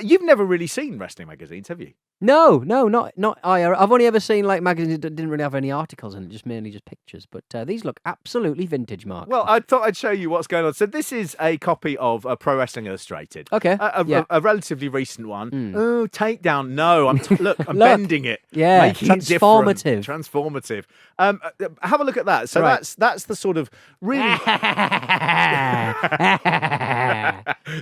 You've never really seen wrestling magazines, have you? No, not IR. I've only ever seen like magazines that didn't really have any articles in it, just mainly just pictures. But these look absolutely vintage, Mark. Well, I thought I'd show you what's going on. So this is a copy of Pro Wrestling Illustrated. Okay. A relatively recent one. Oh, takedown. No, look, I'm Look. bending it. Yeah, making it transformative. Transformative. Have a look at that. So that's the sort of really.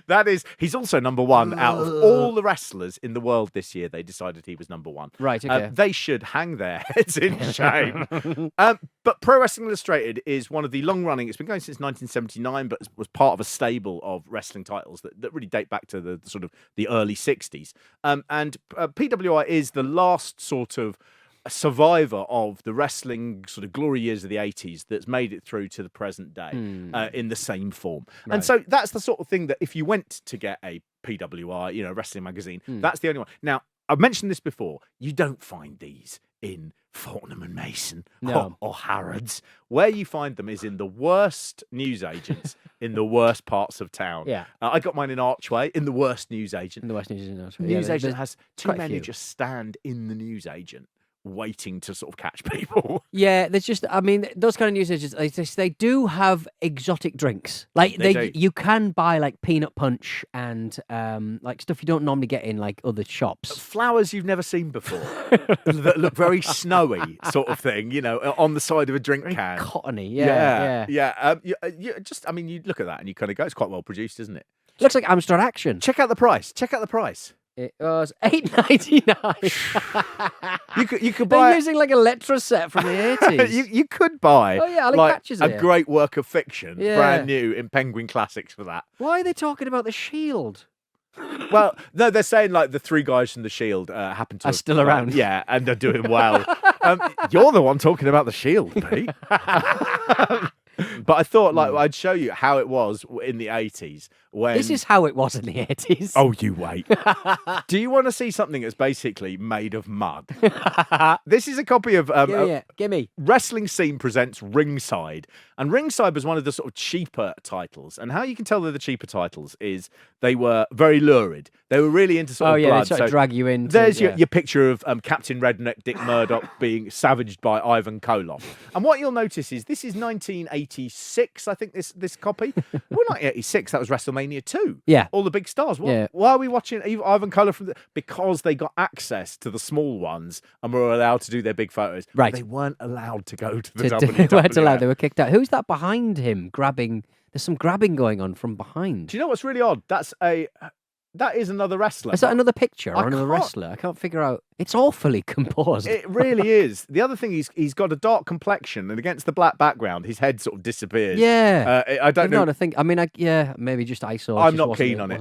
That is. He's also number one out of all the wrestlers in the world this year. They decided he was number one. Right. Okay. They should hang their heads in shame. But Pro Wrestling Illustrated is one of the long-running. It's been going since 1979, but was part of a stable of wrestling titles that really date back to the sort of the early 60s. And PWI is the last sort of survivor of the wrestling sort of glory years of the 80s that's made it through to the present day in the same form. Right. And so that's the sort of thing that if you went to get a PWI, wrestling magazine, that's the only one. Now, I've mentioned this before. You don't find these in Fortnum and Mason or Harrods. Where you find them is in the worst newsagents in the worst parts of town. Yeah. I got mine in Archway, in the worst newsagent. In the worst newsagent. Newsagent has too many just stand in the newsagent waiting to sort of catch people. Yeah, there's just, I mean, those kind of news agents, they do have exotic drinks. Like you can buy like peanut punch and like stuff you don't normally get in like other shops. Flowers you've never seen before that look very snowy, sort of thing. On the side of a drink can. Cottony, yeah. You look at that and you kind of go, it's quite well produced, isn't it? Looks like Amstrad Action. Check out the price. It was $8.99. You could buy. They're using like a Letra set from the 80s. you could buy. Oh yeah, patches a great work of fiction, brand new in Penguin Classics for that. Why are they talking about the Shield? Well, no, they're saying like the three guys from the Shield happen to are still around. Yeah, and they're doing well. You're the one talking about the Shield, Pete. But I thought I'd show you how it was in the 80s. This is how it was in the 80s. Oh, you wait. Do you want to see something that's basically made of mud? This is a copy of Gimme. Wrestling Scene Presents Ringside. And Ringside was one of the sort of cheaper titles. And how you can tell they're the cheaper titles is they were very lurid. They were really into sort of blood. They sort of drag you in. There's your picture of Captain Redneck Dick Murdoch being savaged by Ivan Koloff. And what you'll notice is this is 1986, I think, this copy. Well, 1986, that was WrestleMania 2. Yeah. All the big stars. Why are we watching Ivan Koloff because they got access to the small ones and were allowed to do their big photos. Right. They weren't allowed to go to the WWF. They weren't allowed. They were kicked out. Who's that behind him grabbing? There's some grabbing going on from behind. Do you know what's really odd? That is another wrestler. Is that another picture or another wrestler? I can't figure out. It's awfully composed. It really is. The other thing, he's got a dark complexion, and against the black background, his head sort of disappears. Yeah. I don't know. Not a thing. I mean, maybe just ISO. I'm not keen on it.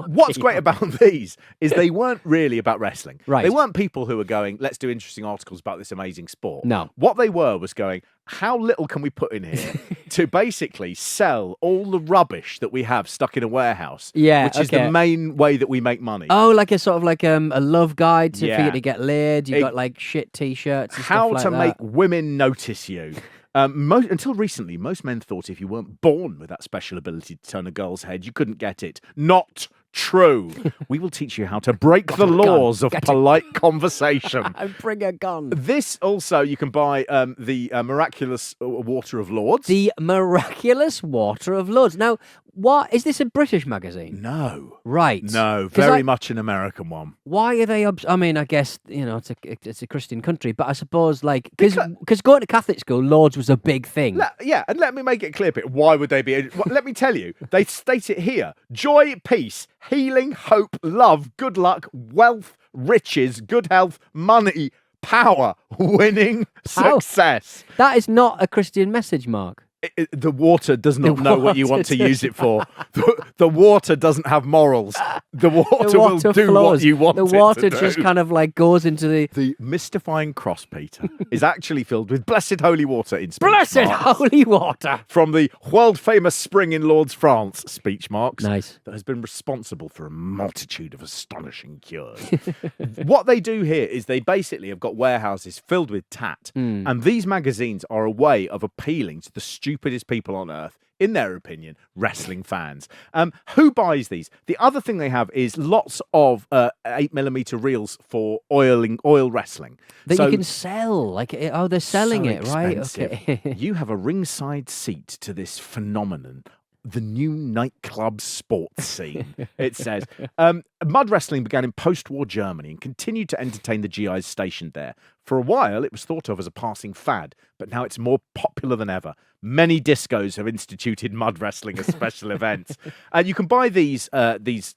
What's great about these is they weren't really about wrestling. Right. They weren't people who were going, let's do interesting articles about this amazing sport. No. What they were was going, how little can we put in here to basically sell all the rubbish that we have stuck in a warehouse? Yeah, which is the main way that we make money. Oh, like a sort of like a love guide for you to get laid. You got like shit t-shirts and how stuff like to that. make women notice you. Until recently, most men thought if you weren't born with that special ability to turn a girl's head, you couldn't get it. Not true. We will teach you how to break the laws of polite conversation. And bring a gun. This also, you can buy the Miraculous Water of Lords. The Miraculous Water of Lords. Now, what is this a British magazine? No. Right. No, very much an American one. Why are they? I mean, I guess it's a Christian country, but I suppose because going to Catholic school, Lords was a big thing. And let me make it clear, Pete. Why would they be? Let me tell you. They state it here: joy, peace, healing, hope, love, good luck, wealth, riches, good health, money, power, winning, success. That is not a Christian message, Mark. The water does not know what you want to use it for. The water doesn't have morals. The water will do what you want it to do. The water just kind of like goes into The mystifying cross, Peter, is actually filled with blessed holy water in speech blessed marks. holy water From the world-famous spring in Lords, France, speech marks. Nice. That has been responsible for a multitude of astonishing cures. What they do here is they basically have got warehouses filled with tat, and these magazines are a way of appealing to the students stupidest people on earth, in their opinion, wrestling fans. Who buys these? The other thing they have is lots of 8mm reels for oil wrestling. That you can sell. Like, oh, they're selling it, right? Expensive. Okay. You have a ringside seat to this phenomenon. The new nightclub sports scene, it says. Mud wrestling began in post-war Germany and continued to entertain the GIs stationed there. For a while, it was thought of as a passing fad, but now it's more popular than ever. Many discos have instituted mud wrestling as special events. And you can buy these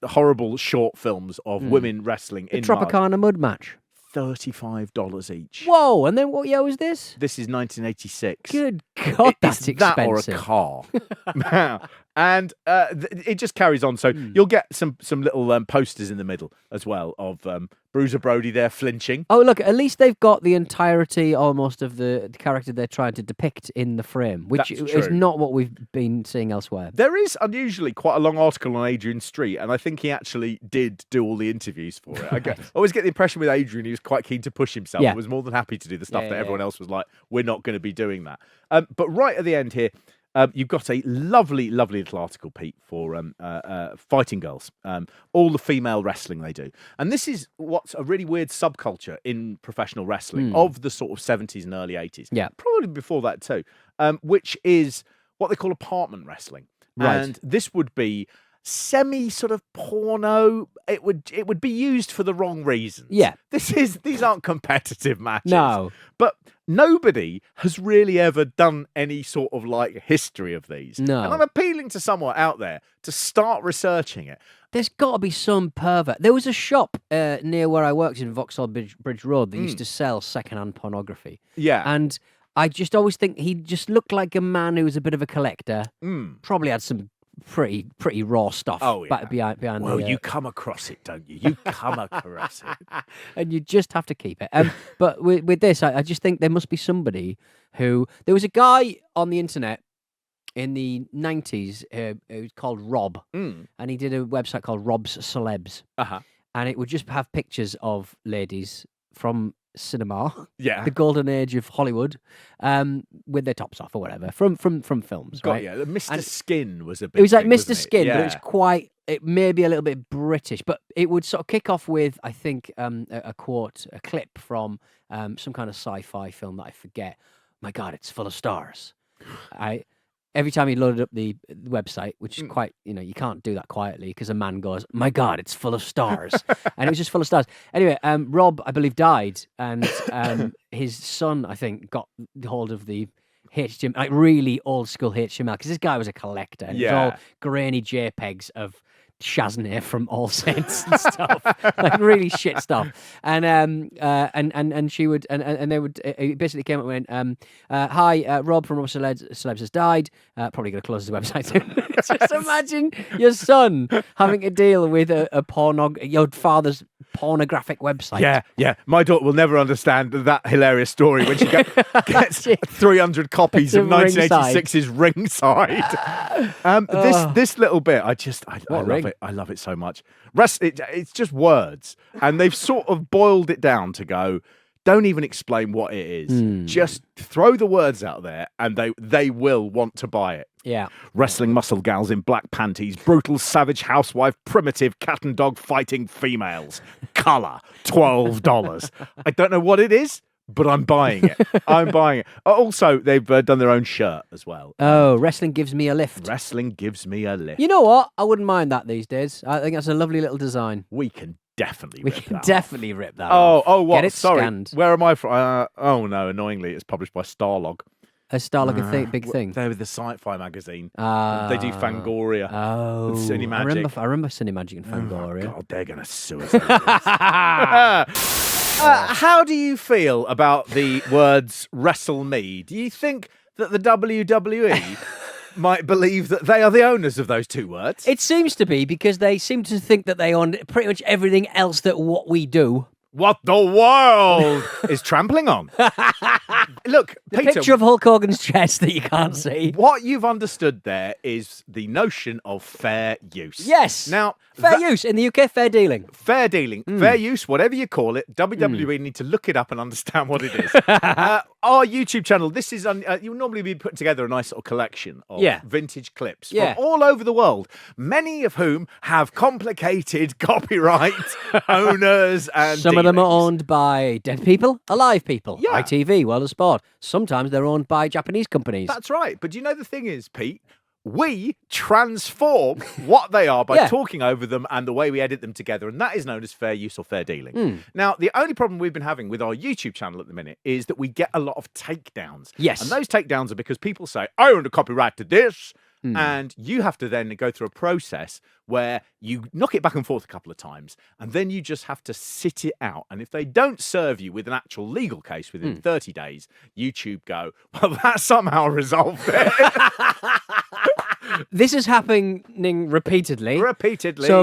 horrible short films of women wrestling in Tropicana mud match. $35 each. Whoa! And then what year was this? This is 1986. Good God, that's expensive. That or a car. And it just carries on. So you'll get some little posters in the middle as well of Bruiser Brody there flinching. Oh, look, at least they've got the entirety almost of the character they're trying to depict in the frame, which is not what we've been seeing elsewhere. There is unusually quite a long article on Adrian Street, and I think he actually did do all the interviews for it. I always get the impression with Adrian, he was quite keen to push himself. Yeah. He was more than happy to do the stuff that everyone else was like, we're not going to be doing that. But right at the end here, you've got a lovely, lovely little article, Pete, for fighting girls. All the female wrestling they do. And this is what's a really weird subculture in professional wrestling of the sort of 70s and early 80s. Yeah. Probably before that too, which is what they call apartment wrestling. Right. And this would be semi sort of porno. It would be used for the wrong reasons. Yeah. These aren't competitive matches. No. But nobody has really ever done any sort of like history of these. No. And I'm appealing to someone out there to start researching it. There's got to be some pervert. There was a shop near where I worked in Vauxhall Bridge Road that used to sell secondhand pornography. Yeah. And I just always think he just looked like a man who was a bit of a collector. Probably had some pretty raw stuff behind well, the, you come across it, don't you? You come across it. And you just have to keep it. But with this, I just think there must be somebody who... There was a guy on the internet in the 90s who was called Rob, and he did a website called Rob's Celebs. And it would just have pictures of ladies from cinema, the golden age of Hollywood, with their tops off or whatever from films. Right? Yeah, Mr. Skin was a big. It was like thing, Mr. Skin, yeah. but it was quite. It may be a little bit British, but it would sort of kick off with, I think, a clip from some kind of sci-fi film that I forget. My God, it's full of stars. Every time he loaded up the website, which is quite, you can't do that quietly because a man goes, my God, it's full of stars. And it was just full of stars. Anyway, Rob, I believe, died. And his son, I think, got hold of the HTML, like really old school HTML, because this guy was a collector. And it was all grainy JPEGs of Shaznay from All Saints and stuff, like really shit stuff. And she would, and they would, it basically came up and went, hi, Rob from Rob Celebs has died. Probably going to close his website soon. Just imagine your son having to deal with your father's pornographic website. Yeah. My daughter will never understand that hilarious story when she gets 300 copies of 1986's Ringside. This little bit, I love it. I love it so much. It's just words, and they've sort of boiled it down to go, don't even explain what it is. Just throw the words out there, and they will want to buy it. Yeah. Wrestling muscle gals in black panties, brutal savage housewife, primitive cat and dog fighting females. Colour, $12. I don't know what it is, but I'm buying it. I'm buying it. Also, they've done their own shirt as well. Oh, Wrestling Gives Me a Lift. Wrestling Gives Me a Lift. You know what? I wouldn't mind that these days. I think that's a lovely little design. We can definitely rip that off. Oh, what? Get it Sorry. scanned. Where am I from? Oh, no, annoyingly, it's published by Starlog. A Starlog big thing. They're with the Sci-Fi magazine. They do Fangoria. Oh. And Cinemagic. I remember Cinemagic and Fangoria. Oh, God, they're going to sue us. How do you feel about the words wrestle me? Do you think that the WWE might believe that they are the owners of those two words? It seems to be, because they seem to think that they own pretty much everything else that what we do. What the world is trampling on. Look, The Peter, picture of Hulk Hogan's chest that you can't see. what you've understood there is the notion of fair use. Yes. Now, Fair use. In the UK, fair dealing. fair dealing, fair use, whatever you call it, WWE need to look it up and understand what it is. our YouTube channel, this is you'll normally be putting together a nice little collection of vintage clips from all over the world, many of whom have complicated copyright owners, and some of them are owned by dead people, alive people, ITV, World of Sport. Sometimes they're owned by Japanese companies. That's right. But you know the thing is, Pete, we transform what they are by talking over them and the way we edit them together, and that is known as fair use or fair dealing. Now, the only problem we've been having with our YouTube channel at the minute is that we get a lot of takedowns. Yes. And those takedowns are because people say, I own a copyright to this, and you have to then go through a process where you knock it back and forth a couple of times, and then you just have to sit it out. And if they don't serve you with an actual legal case within 30 days, YouTube go, well, that somehow resolved it. This is happening repeatedly. So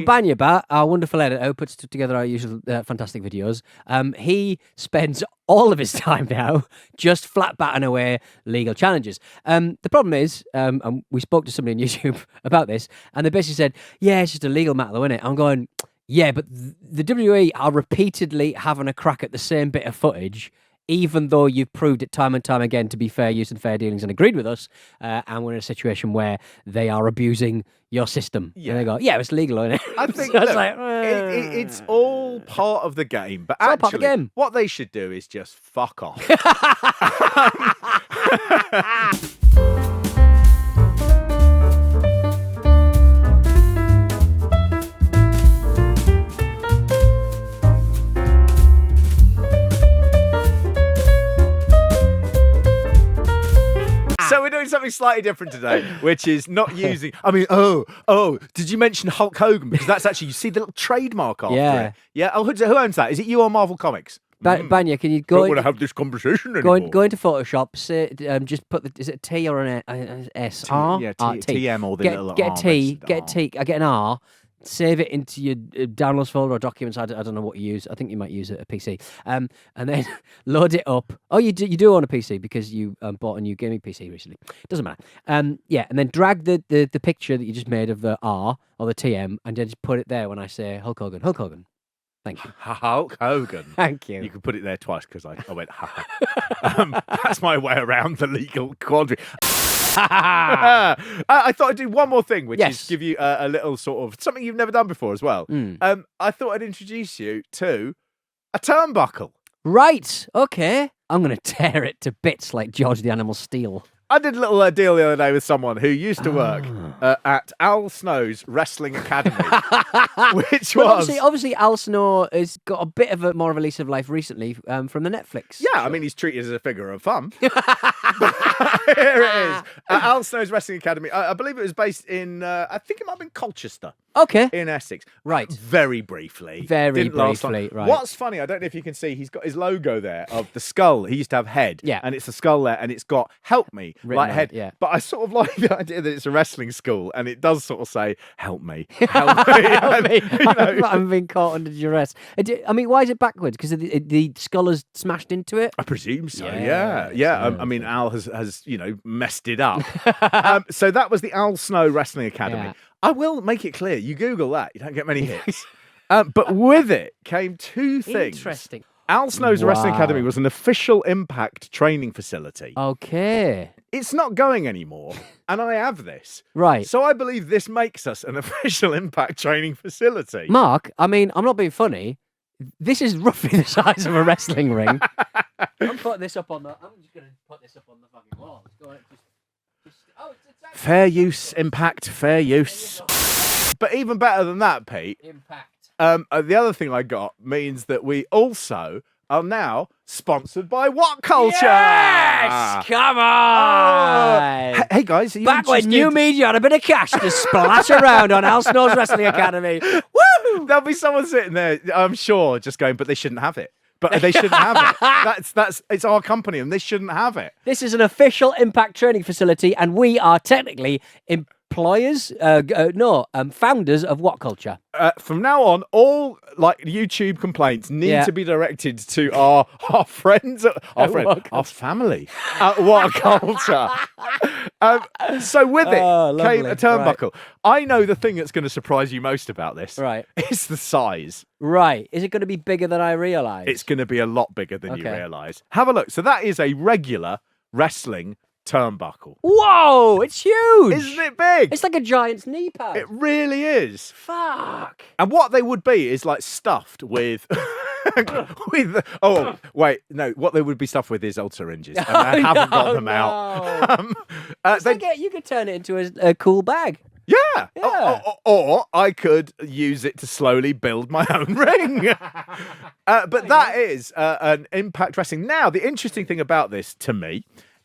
BanyaBat, our wonderful editor, who puts together our usual fantastic videos, he spends all of his time now just flat batting away legal challenges. The problem is, and we spoke to somebody on YouTube about this, and they basically said, yeah, it's just a legal matter, though, isn't it? I'm going, yeah, but the WWE are repeatedly having a crack at the same bit of footage, even though you've proved it time and time again to be fair use and fair dealings and agreed with us, and we're in a situation where they are abusing your system. Yeah. And they go, yeah, it's legal, isn't it? I think So look, it's like, it's all part of the game. But all part of the actually, game. what they should do is just fuck off. So we're doing something slightly different today, which is not using. I mean, did you mention Hulk Hogan? Because that's actually, you see the little trademark after it. Yeah. Oh, who owns that? Is it you or Marvel Comics? Banya, can you go? Don't want to have this conversation anymore. Go into Photoshop. Say, just put the. Is it a T or an S? R? Yeah, TM or the little get R. a T. Get a T. Get an R. Save it into your downloads folder or documents. I don't know what you use. I think you might use a PC. And then load it up. Oh, you do own a PC because you bought a new gaming PC recently. Doesn't matter. And then drag the picture that you just made of the R or the TM and then just put it there when I say Hulk Hogan. Hulk Hogan. Thank you. Hulk Hogan. Thank you. You can put it there twice because I went, ha. That's my way around the legal quandary. I thought I'd do one more thing, which is give you a little sort of something you've never done before as well. I thought I'd introduce you to a turnbuckle. Right. Okay. I'm going to tear it to bits like George the Animal Steel. I did a little deal the other day with someone who used to work at Al Snow's Wrestling Academy, which was... Obviously, Al Snow has got a bit of a more of a lease of life recently from the Netflix. Yeah, I mean, he's treated as a figure of fun. Here it is. Al Snow's Wrestling Academy. I believe it was based in, I think it might have been Colchester. Okay. In Essex. Right. Very briefly. Didn't last long. Right. What's funny, I don't know if you can see, he's got his logo there of the skull. He used to have head. Yeah. And it's a skull there, and it's got help me, like head. Yeah. But I sort of like the idea that it's a wrestling school, and it does sort of say, help me. Help me. Help me. I'm being caught under duress. I mean, why is it backwards? Because the skull has smashed into it? I presume so, yeah. I mean, Al has messed it up. So that was the Al Snow Wrestling Academy. Yeah. I will make it clear. You Google that, you don't get many hits. But with it came two things. Interesting. Al Snow's Wrestling Academy was an official Impact training facility. Okay. It's not going anymore, and I have this. Right. So I believe this makes us an official Impact training facility. Mark, I mean, I'm not being funny. This is roughly the size of a wrestling ring. I'm just going to put this up on the fucking wall. Fair use, Impact, fair use. But even better than that, Pete. Impact. The other thing I got means that we also are now sponsored by What Culture? Yes! Come on! Hey guys, are you back when new media had a bit of cash to splash around on Al Snow's Wrestling Academy. Woo! There'll be someone sitting there, I'm sure, just going, but they shouldn't have it. But they shouldn't have it. It's our company, and they shouldn't have it. This is an official Impact training facility, and we are technically employers, founders of What Culture. From now on, all YouTube complaints need to be directed to our friends, our family at What Culture. So with it came lovely. a turnbuckle. I know the thing that's going to surprise you most about this Right. is the size. Right. Is it going to be bigger than I realised? It's going to be a lot bigger than you Okay. realise. Have a look. So that is a regular wrestling turnbuckle. Whoa, it's huge. Isn't it big? It's like a giant's knee pad. It really is. Fuck. And what they would be is like stuffed with... with what they would be stuffed with is old syringes, and I haven't got them out. You could turn it into a cool bag. Yeah. Yeah. Or I could use it to slowly build my own ring. But that is an Impact Wrestling. Now, the interesting thing about this to me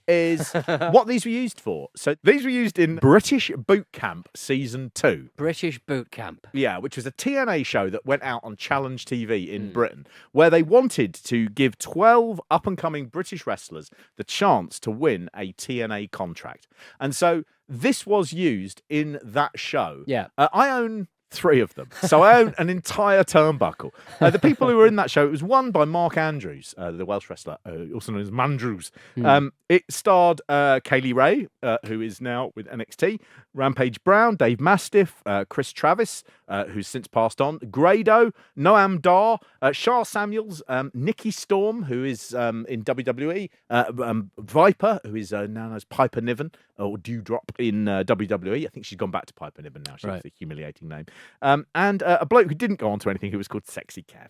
is what these were used for. So these were used in British Boot Camp Season 2. British Boot Camp. Yeah, which was a TNA show that went out on Challenge TV in Britain, where they wanted to give 12 up-and-coming British wrestlers the chance to win a TNA contract. And so this was used in that show. Yeah. I own 3 of them. So I own an entire turnbuckle. The people who were in that show, it was won by Mark Andrews, the Welsh wrestler, also known as Mandrews. It starred Kaylee Ray, who is now with NXT, Rampage Brown, Dave Mastiff, Chris Travis, who's since passed on, Grado, Noam Dar, Shah Samuels, Nikki Storm, who is in WWE, Viper, who is now known as Piper Niven, or Dewdrop in WWE. I think she's gone back to Piper Niven now. She has a humiliating name. And a bloke who didn't go on to anything who was called Sexy Kev.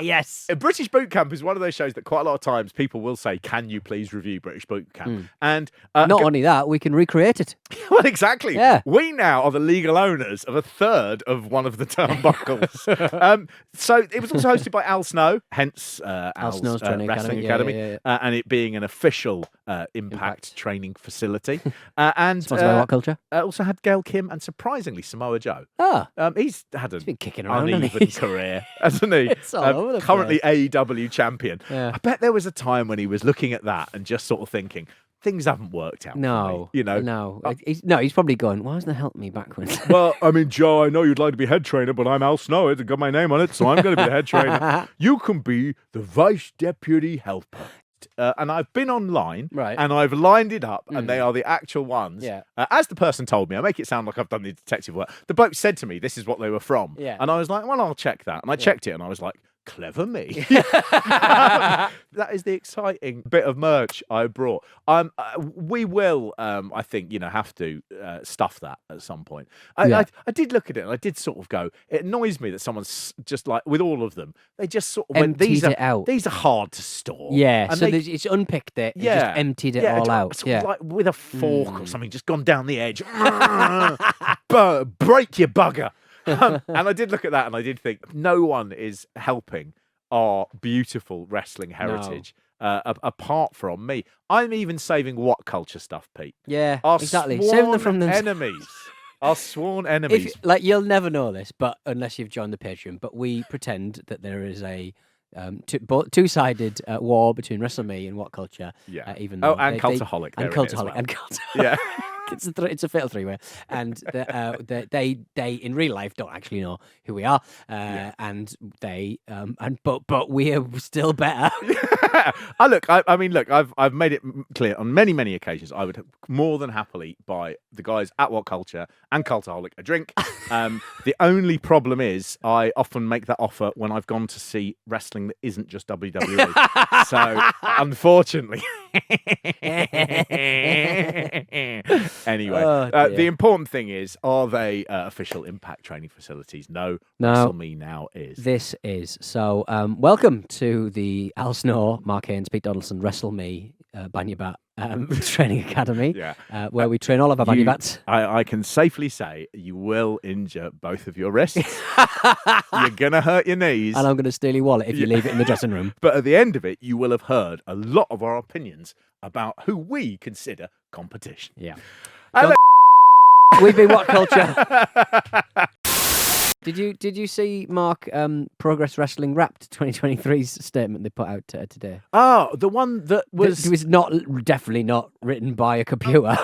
Yes. British Boot Camp is one of those shows that quite a lot of times people will say, can you please review British Boot Camp? And not only that, we can recreate it. Well, exactly. Yeah. We now are the legal owners of a third of one of the turnbuckles. So it was also hosted by Al Snow, hence Al Snow's Training Wrestling Academy. Academy, Yeah. and it being an official Impact training facility. And Sponsored by What Culture? Also had Gail Kim and surprisingly Samoa Joe. He's had been kicking around, uneven career, hasn't he? It's all over the currently AEW champion. Yeah. I bet there was a time when he was looking at that and just sort of thinking, things haven't worked out. No, for me, no. He's probably going, why hasn't it helped me backwards? Well, I mean, Joe, I know you'd like to be head trainer, but I'm Al Snow. It's got my name on it, so I'm going to be the head trainer. You can be the vice deputy helper. And I've been online, right, and I've lined it up, and they are the actual ones. Yeah. As the person told me, I make it sound like I've done the detective work. The bloke said to me, this is what they were from. Yeah. And I was like, well, I'll check that. And I checked it, and I was like, clever me. That is the exciting bit of merch I brought. We will, I think, have to stuff that at some point. I did look at it and I did sort of go, it annoys me that someone's just like, with all of them, they just sort of went, emptied it out. These are hard to store. Yeah, and so it's unpicked it, and just emptied it all out. Sort of like with a fork or something, just gone down the edge. Break your bugger. And I did look at that and I did think no one is helping our beautiful wrestling heritage apart from me. I'm even saving What Culture stuff, Pete. Yeah, our exactly. Saving them from enemies. Our sworn enemies. You'll never know this, but unless you've joined the Patreon, but we pretend that there is a two-sided war between WrestleMe and What Culture. Yeah. Even though and Cultaholic. And Cultaholic. And Cultaholic. Yeah. It's a fatal 3-way, and they in real life don't actually know who we are, and they but we are still better. I've made it clear on many occasions. I would more than happily buy the guys at What Culture and Cultaholic a drink. The only problem is I often make that offer when I've gone to see wrestling that isn't just WWE. So unfortunately. Anyway, the important thing is, are they official Impact training facilities? No. WrestleMe now is. This is. So welcome to the Al Snow, Mark Haynes, Pete Donaldson, WrestleMe, BanyaBat Training Academy, where we train all of our BanyaBats. I can safely say you will injure both of your wrists. You're going to hurt your knees. And I'm going to steal your wallet if you leave it in the dressing room. But at the end of it, you will have heard a lot of our opinions about who we consider competition. Yeah. Hello. We've been What Culture. Did you see Mark Progress Wrestling Wrapped 2023's statement they put out today? Oh, the one that was... It was definitely not written by a computer.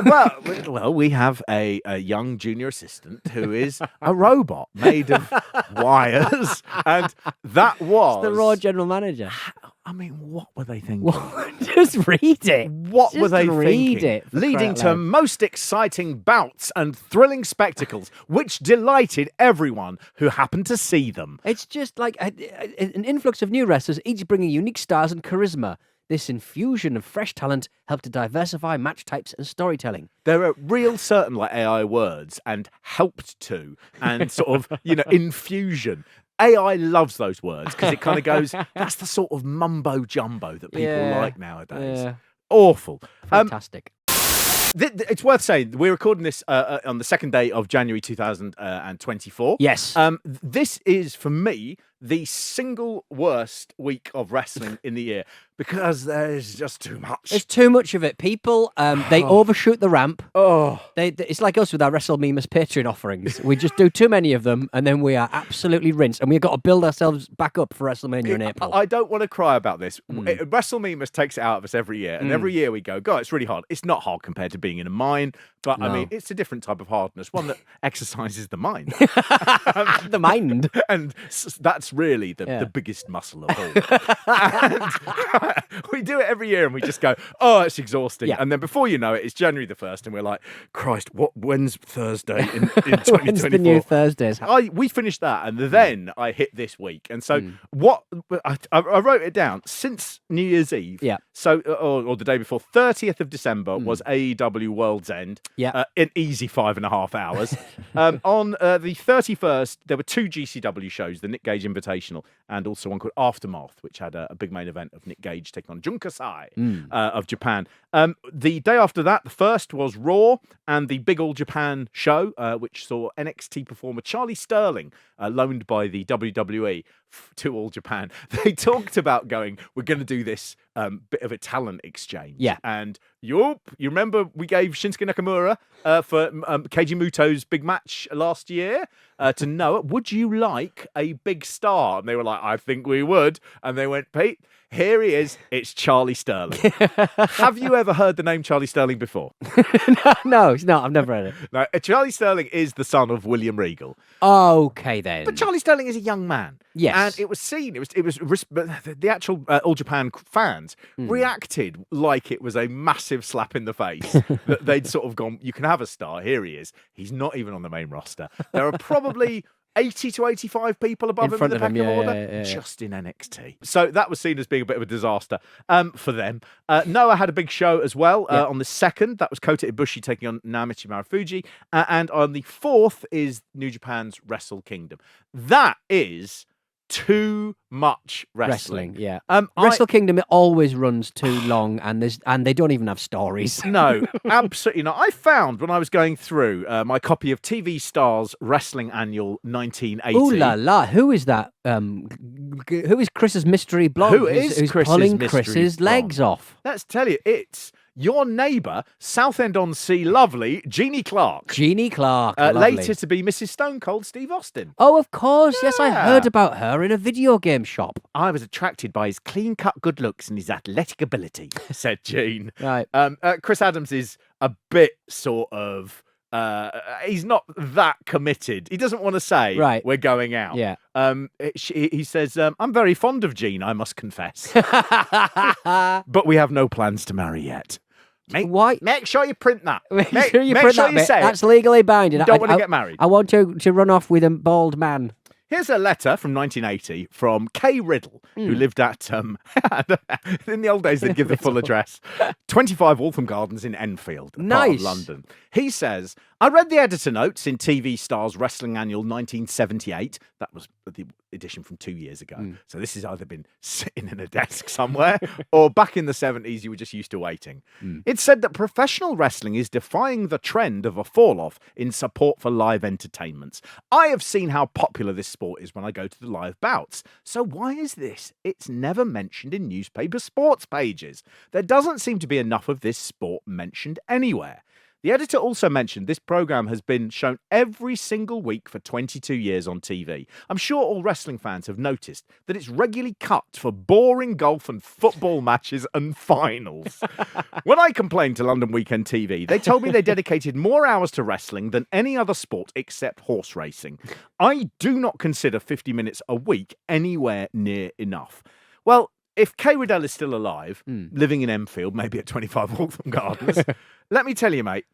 well, we have a young junior assistant who is a robot made of wires, and that was... It's the Raw general manager. I mean, what were they thinking? Well, just read it. What were Just they read thinking? it, for Leading crying out to loud. most exciting bouts and thrilling spectacles, which delighted everyone who happened to see them. It's just like an influx of new wrestlers, each bringing unique stars and charisma. This infusion of fresh talent helped to diversify match types and storytelling. There are real certain like AI words and helped to and sort of, infusion. AI loves those words because it kind of goes, that's the sort of mumbo jumbo that people Yeah, like nowadays. yeah. Awful. Fantastic. It's worth saying we're recording this on the second day of January 2024. Yes. This is for me the single worst week of wrestling in the year because there's just too much. There's too much of it. People, they overshoot the ramp. Oh, It's like us with our Wrestle Memus Patreon offerings. We just do too many of them, and then we are absolutely rinsed, and we've got to build ourselves back up for WrestleMania in April. I don't want to cry about this. WrestleMemus takes it out of us every year, and every year we go, God, it's really hard. It's not hard compared to being in a mine, but I No. mean, it's a different type of hardness, one that exercises the mind. The mind. And that's really the biggest muscle of all. And we do it every year and we just go, oh, it's exhausting. Yeah. And then before you know it, it's January the 1st and we're like, Christ, when's Thursday in 2024? When's the new Thursdays? We finished that and then I hit this week. And so what I wrote it down since New Year's Eve. Yeah. So, or the day before, 30th of December was AEW World's End. Yeah. An easy 5.5 hours. On the 31st, there were 2 GCW shows, the Nick Gage Invitational and also one called Aftermath, which had a big main event of Nick Gage taking on Jun Kasai of Japan. The day after that, the first was Raw and the Big All Japan show, which saw NXT performer Charlie Sterling, loaned by the WWE to All Japan. They talked about going, we're going to do this bit of a talent exchange. Yeah. And you remember we gave Shinsuke Nakamura for Keiji Muto's big match last year to Noah. Would you like a big star? And they were like, I think we would. And they went, Pete, here he is. It's Charlie Sterling. Have you ever heard the name Charlie Sterling before? No, it's not. I've never heard it. No, Charlie Sterling is the son of William Regal. Okay, then. But Charlie Sterling is a young man. Yes. And it was seen, the actual All Japan fans reacted like it was a massive slap in the face. That they'd sort of gone, you can have a star, here he is. He's not even on the main roster. There are probably 80 to 85 people above him in the pecking order, just in NXT. So that was seen as being a bit of a disaster for them. Noah had a big show as well on the 2nd. That was Kota Ibushi taking on Naomichi Marufuji. And on the 4th is New Japan's Wrestle Kingdom. That is too much wrestling. Yeah. Wrestle Kingdom, it always runs too long, and they don't even have stories. No, absolutely not. I found when I was going through my copy of TV Star's Wrestling Annual 1980. Ooh la la! Who is that? Who is Chris's mystery blonde? Who is who's Chris's pulling mystery Chris's legs blonde? off? Let's tell you, it's your neighbour, Southend-on-Sea lovely Jeannie Clark. Jeannie Clark, lovely. Later to be Mrs. Stone Cold Steve Austin. Oh, of course. Yes, I Yeah. heard about her in a video game shop. I was attracted by his clean-cut good looks and his athletic ability, said Jean. Right. Chris Adams is a bit sort of... he's not that committed. He doesn't want to say, Right. we're going out. Yeah. He says, I'm very fond of Jean, I must confess. But we have no plans to marry yet. Why? Make sure you print that. Make sure you print that bit. say That's it. legally binding. You don't want to get married. I want to run off with a bald man. Here's a letter from 1980 from Kay Riddle, who lived at, in the old days, they'd give the full address, 25 Waltham Gardens in Enfield, part of Nice. London. He says, I read the editor notes in TV Star's Wrestling Annual 1978. That was the edition from 2 years ago. So this has either been sitting in a desk somewhere or back in the 70s, you were just used to waiting. It said that professional wrestling is defying the trend of a fall-off in support for live entertainments. I have seen how popular this sport is when I go to the live bouts. So why is this? It's never mentioned in newspaper sports pages. There doesn't seem to be enough of this sport mentioned anywhere. The editor also mentioned this program has been shown every single week for 22 years on TV. I'm sure all wrestling fans have noticed that it's regularly cut for boring golf and football matches and finals. When I complained to London Weekend TV, they told me they dedicated more hours to wrestling than any other sport except horse racing. I do not consider 50 minutes a week anywhere near enough. Well, if Kay Riddell is still alive, Hmm. living in Enfield, maybe at 25 Hawthorne Gardens, let me tell you, mate,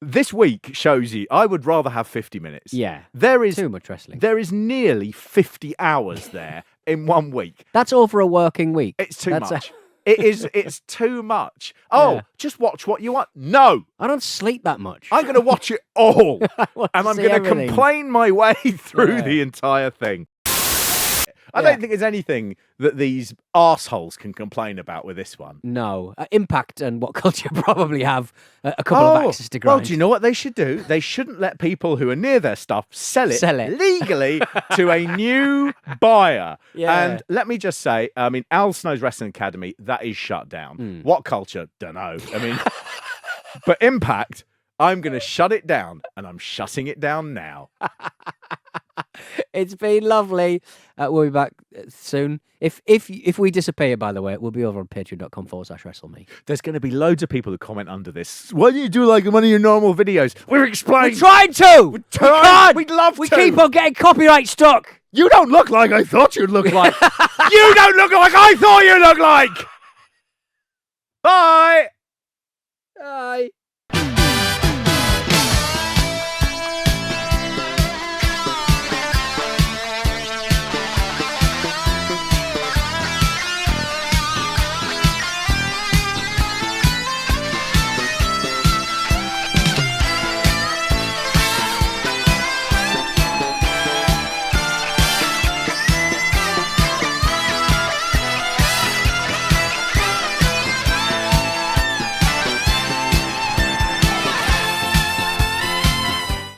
this week shows you I would rather have 50 minutes. Yeah. There is Too much wrestling. There is nearly 50 hours there in 1 week. That's over a working week. It's too That's much. It's too much. Oh, Yeah. just watch what you want. No, I don't sleep that much. I'm going to watch it all. want And to I'm see going to everything. complain my way through Yeah. the entire thing. I Yeah. don't think there's anything that these arseholes can complain about with this one. No. Impact and What Culture probably have a couple of axes to grind. Well, do you know what they should do? They shouldn't let people who are near their stuff sell it legally to a new buyer. Yeah. And let me just say, I mean, Al Snow's Wrestling Academy, that is shut down. What Culture? Don't know. I mean, but Impact, I'm going to shut it down, and I'm shutting it down now. It's been lovely. We'll be back soon. If we disappear, by the way, we'll be over on patreon.com/WrestleMe. There's going to be loads of people who comment under this. Why do you do like one of your normal videos? We're explaining. We're trying to. We can't. We'd love We to. keep on getting copyright stuck. You don't look like I thought you'd look like. You don't look like I thought you looked like. Bye. Bye.